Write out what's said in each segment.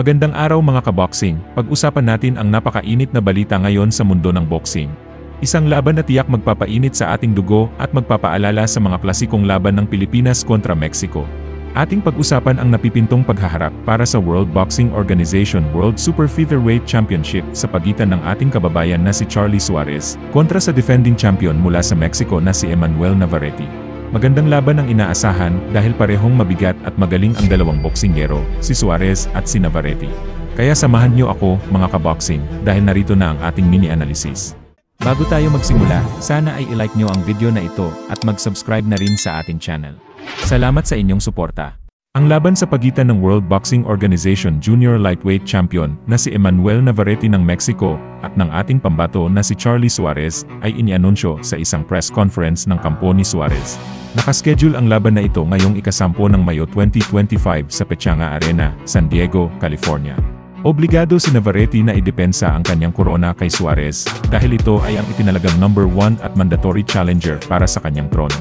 Magandang araw mga kaboxing, pag-usapan natin ang napakainit na balita ngayon sa mundo ng boxing. Isang laban na tiyak magpapainit sa ating dugo at magpapaalala sa mga klasikong laban ng Pilipinas kontra Mexico. Ating pag-usapan ang napipintong paghaharap para sa World Boxing Organization World Super Featherweight Championship sa pagitan ng ating kababayan na si Charlie Suarez kontra sa defending champion mula sa Mexico na si Emmanuel Navarrete. Magandang laban ang inaasahan dahil parehong mabigat at magaling ang dalawang boksingero, si Suarez at si Navarrete. Kaya samahan niyo ako, mga kaboxing, dahil narito na ang ating mini-analysis. Bago tayo magsimula, sana ay i-like niyo ang video na ito at mag-subscribe na rin sa ating channel. Salamat sa inyong suporta. Ang laban sa pagitan ng World Boxing Organization Junior Lightweight Champion na si Emmanuel Navarrete ng Mexico at ng ating pambato na si Charlie Suarez ay inianunsyo sa isang press conference ng kampo ni Suarez. Nakaschedule ang laban na ito ngayong ika-10 ng Mayo 2025 sa Pechanga Arena, San Diego, California. Obligado si Navarrete na idepensa ang kanyang korona kay Suarez dahil ito ay ang itinalagang number 1 at mandatory challenger para sa kanyang trono.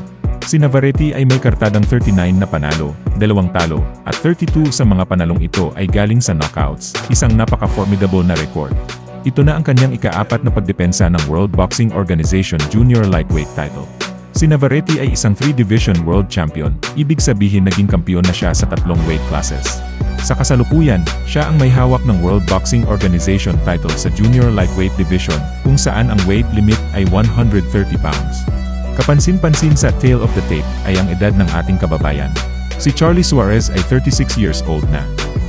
Si Navarrete ay may kartadang 39 na panalo, 2 talo, at 32 sa mga panalong ito ay galing sa knockouts, isang napaka-formidable na record. Ito na ang kanyang ika-4 na pagdepensa ng World Boxing Organization Junior Lightweight title. Si Navarrete ay isang 3-division world champion, ibig sabihin naging kampiyon na siya sa 3 weight classes. Sa kasalukuyan, siya ang may hawak ng World Boxing Organization title sa Junior Lightweight Division, kung saan ang weight limit ay 130 pounds. Kapansin-pansin sa tail of the tape ay ang edad ng ating kababayan. Si Charlie Suarez ay 36 years old na.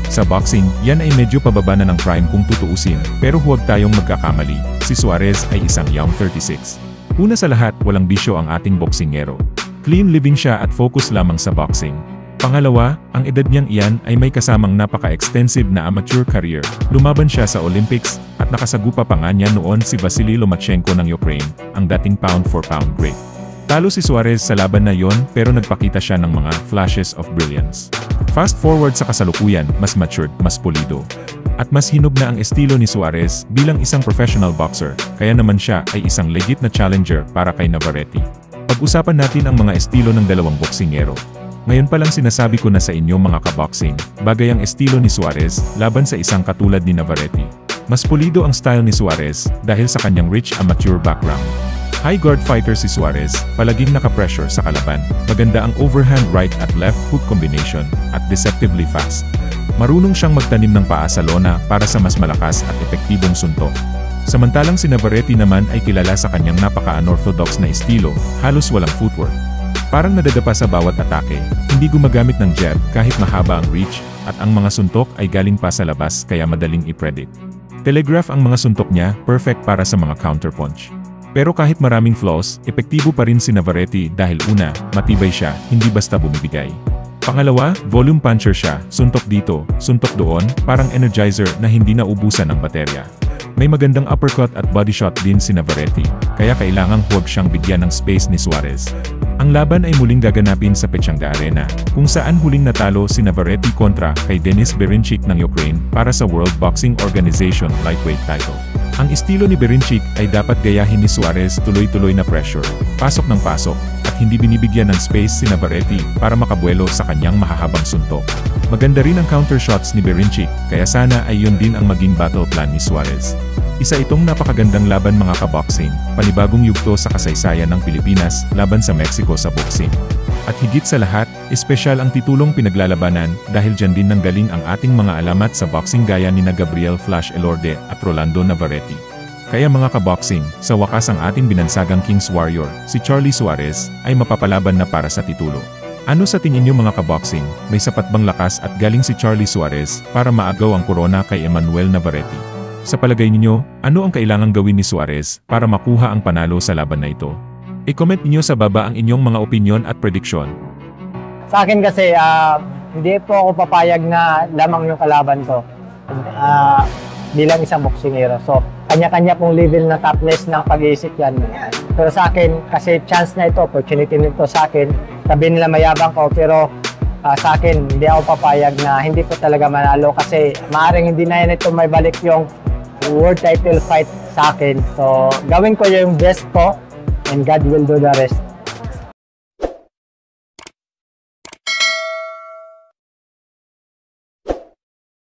Sa boxing, yan ay medyo pababa na ng prime kung tutuusin, pero huwag tayong magkakamali, si Suarez ay isang young 36. Una sa lahat, walang bisyo ang ating boksingero. Clean living siya at focus lamang sa boxing. Pangalawa, ang edad niyang iyan ay may kasamang napaka-extensive na amateur career. Lumaban siya sa Olympics, at nakasagupa pa nga niya noon si Vasily Lomachenko ng Ukraine, ang dating pound-for-pound great. Talo si Suarez sa laban na yon pero nagpakita siya ng mga flashes of brilliance. Fast forward sa kasalukuyan, mas matured, mas pulido. At mas hinog na ang estilo ni Suarez bilang isang professional boxer, kaya naman siya ay isang legit na challenger para kay Navarrete. Pag-usapan natin ang mga estilo ng dalawang boksingero. Ngayon pa lang sinasabi ko na sa inyo mga kaboxing, bagay ang estilo ni Suarez laban sa isang katulad ni Navarrete. Mas pulido ang style ni Suarez dahil sa kanyang rich amateur background. High guard fighter si Suarez, palaging naka-pressure sa kalaban, maganda ang overhand right at left hook combination, at deceptively fast. Marunong siyang magtanim ng paa sa lona para sa mas malakas at epektibong suntok. Samantalang si Navarrete naman ay kilala sa kanyang napaka-unorthodox na estilo, halos walang footwork. Parang nadadapa sa bawat atake, hindi gumagamit ng jab kahit mahaba ang reach, at ang mga suntok ay galing pa sa labas kaya madaling i-predict. Telegraph ang mga suntok niya, perfect para sa mga counterpunch. Pero kahit maraming flaws, epektibo pa rin si Navarrete dahil una, matibay siya, hindi basta bumibigay. Pangalawa, volume puncher siya, suntok dito, suntok doon, parang energizer na hindi naubusan ng baterya. May magandang uppercut at body shot din si Navarrete, kaya kailangang huwag siyang bigyan ng space ni Suarez. Ang laban ay muling gaganapin sa Pechanga Arena, kung saan huling natalo si Navarrete kontra kay Denis Berinchik ng Ukraine para sa World Boxing Organization Lightweight title. Ang estilo ni Berinchik ay dapat gayahin ni Suarez, tuloy-tuloy na pressure, pasok ng pasok, at hindi binibigyan ng space si Navarrete para makabuelo sa kanyang mahahabang suntok. Maganda rin ang counter shots ni Berinchik, kaya sana ay yun din ang maging battle plan ni Suarez. Isa itong napakagandang laban mga kaboxing, panibagong yugto sa kasaysayan ng Pilipinas laban sa Mexico sa boxing. At higit sa lahat, espesyal ang titulong pinaglalabanan dahil dyan din nanggaling ang ating mga alamat sa boxing gaya ni na Gabriel Flash Elorde at Rolando Navarrete. Kaya mga kaboxing, sa wakas ang ating binansagang King's Warrior, si Charlie Suarez, ay mapapalaban na para sa titulo. Ano sa tingin niyo mga kaboxing, may sapat bang lakas at galing si Charlie Suarez para maagaw ang korona kay Emmanuel Navarrete? Sa palagay ninyo, ano ang kailangang gawin ni Suarez para makuha ang panalo sa laban na ito? I-comment niyo sa baba ang inyong mga opinyon at prediction. Sa akin kasi, hindi po ako papayag na lamang yung kalaban ko bilang isang boksingero. So, kanya-kanya pong level na toughness ng pag-iisip yan. Pero sa akin, kasi chance na ito, opportunity nito sa akin, sabi nila mayabang ko, pero sa akin, hindi ako papayag na hindi ko talaga manalo kasi maaaring hindi na yan ito may balik yung world title fight sa akin. So, gawin ko yung best ko and God will do the rest.